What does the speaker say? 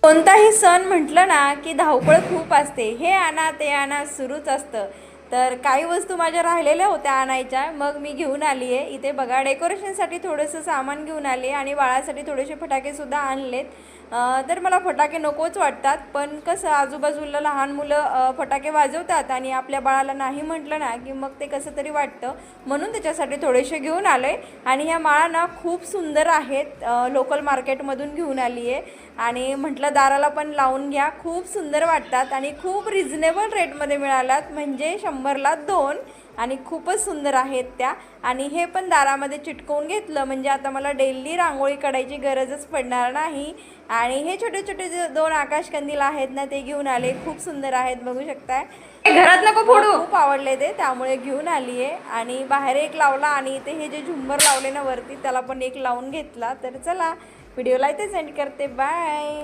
कोणताही सण म्हटलं ना की धावपळ खूप असते, हे आणा ते आणा सुरूच असतं. तर काही वस्तू माझ्या राहिलेल्या होत्या आणायच्या, मग मी घेऊन आली आहे. इथे बघा डेकोरेशनसाठी थोडंसं सामान घेऊन आले आणि बाळासाठी थोडेसे फटाकेसुद्धा आणलेत. तर मला फटाके नकोच वाटतात, पण कसं आजूबाजूला लहान मुलं फटाके वाजवतात आणि आपल्या बाळाला नाही म्हटलं ना की मग ते कसं तरी वाटतं, म्हणून त्याच्यासाठी थोडेसे घेऊन आलो आहे. आणि ह्या माळा ना खूप सुंदर आहेत, लोकल मार्केटमधून घेऊन आली आहे आणि म्हटलं दाराला पण लावून घ्या, खूप सुंदर वाटतात आणि खूप रिझनेबल रेटमध्ये मिळाल्यात, म्हणजे 100ला 2 आणि खूपच सुंदर आहेत त्या. आणि हे पण दारामध्ये चिटकवून घेतलं म्हणजे आता मला डेली रांगोळी काढायची गरजच पडणार नाही. आणि हे छोटे छोटे जे 2 आकाशकंदील आहेत ना ते घेऊन आले, खूप सुंदर आहेत, बघू शकताय. घरात नको फोडू, खूप आवडले ते, त्यामुळे घेऊन आली आहे. आणि बाहेर एक लावला आणि इथे हे जे झुंबर लावले ना वरती त्याला पण एक लावून घेतला. तर चला व्हिडिओला इथेच एंड करते, बाय.